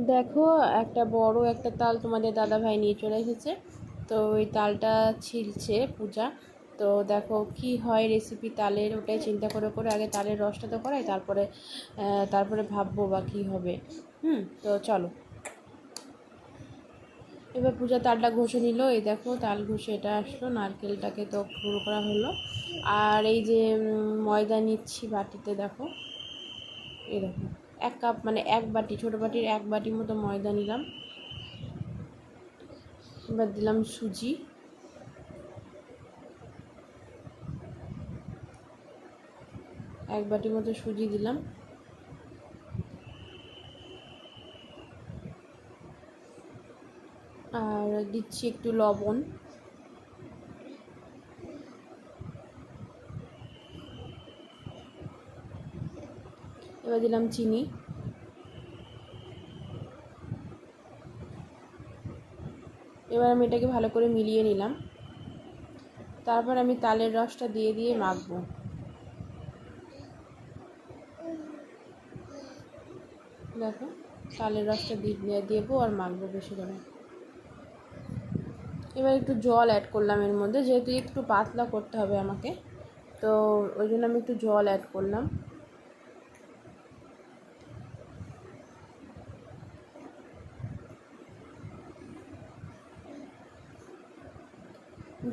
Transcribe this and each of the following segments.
দেখো, একটা বড় একটা তাল তোমাদের দাদা ভাই নিয়ে চলে এসেছে। তো ওই তালটা ছিলছে পূজা। তো দেখো কি হয় রেসিপি তালের, ওটাই চিন্তা করে করে আগে তালের রসটা তো করাই, তারপরে ভাববো বা কী হবে। তো চলো, এবার পূজা তালটা ঘষে নিল। এই দেখো তাল ঘষে এটা আসলো, নারকেলটাকে তো গুঁড়ো করা হলো। আর এই যে ময়দা নিচ্ছি বাটিতে, দেখো এই দেখো 1 কাপ, মানে 1 বাটি, ছোটো বাটির 1 বাটি মতো ময়দা নিলাম। এবার দিলাম সুজি, 1 বাটি মতো সুজি দিলাম। আর দিচ্ছি একটু লবণ। এবার দিলাম চিনি। এবার আমি এটাকে ভালো করে মিলিয়ে নিলাম। তারপর আমি তালের রসটা দিয়ে দিয়ে মাখবো। দেখো তালের রসটা দেবো আর মাখবো বেশি করে। এবার একটু জল অ্যাড করলাম এর মধ্যে, যেহেতু একটু পাতলা করতে হবে আমাকে, তো ওই জন্য আমি একটু জল অ্যাড করলাম।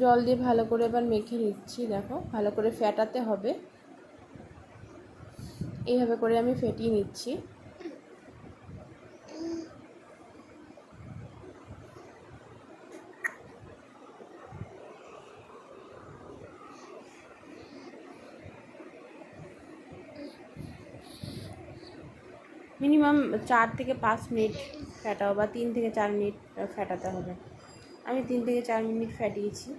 জল দিয়ে ভালো করে এবার মেখে নিচ্ছি। দেখো ভালো করে ফেটাতে হবে, এইভাবে করে আমি ফেটিয়ে নিচ্ছি। মিনিমাম 4 থেকে 5 মিনিট ফেটাও, বা 3 থেকে 4 মিনিট ফেটাতে হবে। আমি 3 থেকে 4 মিনিট ফেটিয়েছি।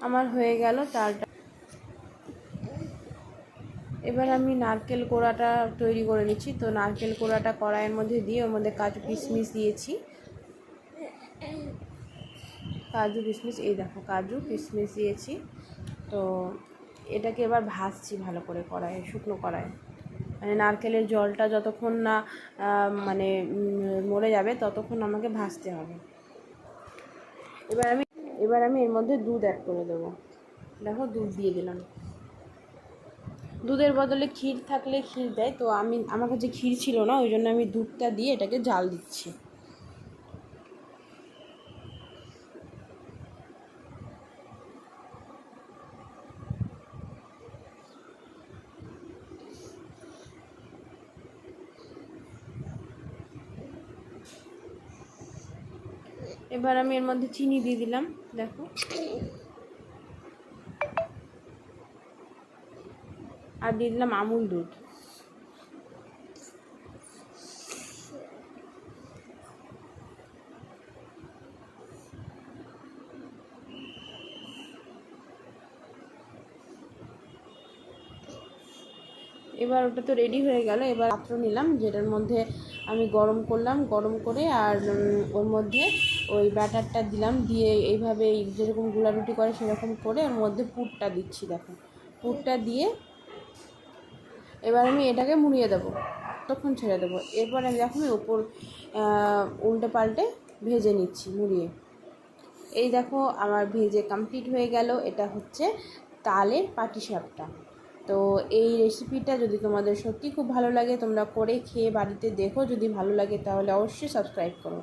আমার হয়ে গেল তালটা। এবার আমি নারকেল কোড়াটা তৈরি করে নিচ্ছি। তো নারকেল কোড়াটা কড়াইয়ের মধ্যে দিয়ে ওর মধ্যে কাজু কিশমিশ দিয়েছি। কাজু কিশমিশ, এই দেখো কাজু কিশমিশ দিয়েছি। তো এটাকে এবার ভাজছি ভালো করে কড়াইয়ে, শুকনো কড়াইয়ে। মানে নারকেলের জলটা যতক্ষণ না মানে মরে যাবে ততক্ষণ আমাকে ভাজতে হবে। এবার আমি এর মধ্যে দুধ অ্যাড করে দেবো। দেখো দুধ দিয়ে দিলাম। দুধের বদলে ক্ষীর থাকলে ক্ষীর দেয়, তো আমার কাছে ক্ষীর ছিল না, ওই জন্য আমি দুধটা দিয়ে এটাকে জাল দিচ্ছি। এবার আমি এর মধ্যে চিনি দিয়ে দিলাম। দেখো, আর দিয়ে দিলাম আমুল দুধ। এবার ওটা তো রেডি হয়ে গেল। এবার পাত্র নিলাম, যেটার মধ্যে আমি গরম করলাম, গরম করে আর ওর মধ্যে ওই ব্যাটারটা দিলাম, দিয়ে এইভাবে যেরকম গুঁড়া রুটি করে সেরকম করে ওর মধ্যে পুরটা দিচ্ছি। দেখো পুরটা দিয়ে এবার আমি এটাকে মুড়িয়ে দেবো, তখন ছেড়ে দেবো। এরপর আমি এখন ওপর উল্টে পাল্টে ভেজে নিচ্ছি মুড়িয়ে। এই দেখো আমার ভেজে কমপ্লিট হয়ে গেল। এটা হচ্ছে তালের পাটিসাপটা। তো এই রেসিপিটা যদি তোমাদের সত্যি খুব ভালো লাগে, তোমরা করে খেয়ে বাড়িতে দেখো। যদি ভালো লাগে তাহলে অবশ্যই সাবস্ক্রাইব করো।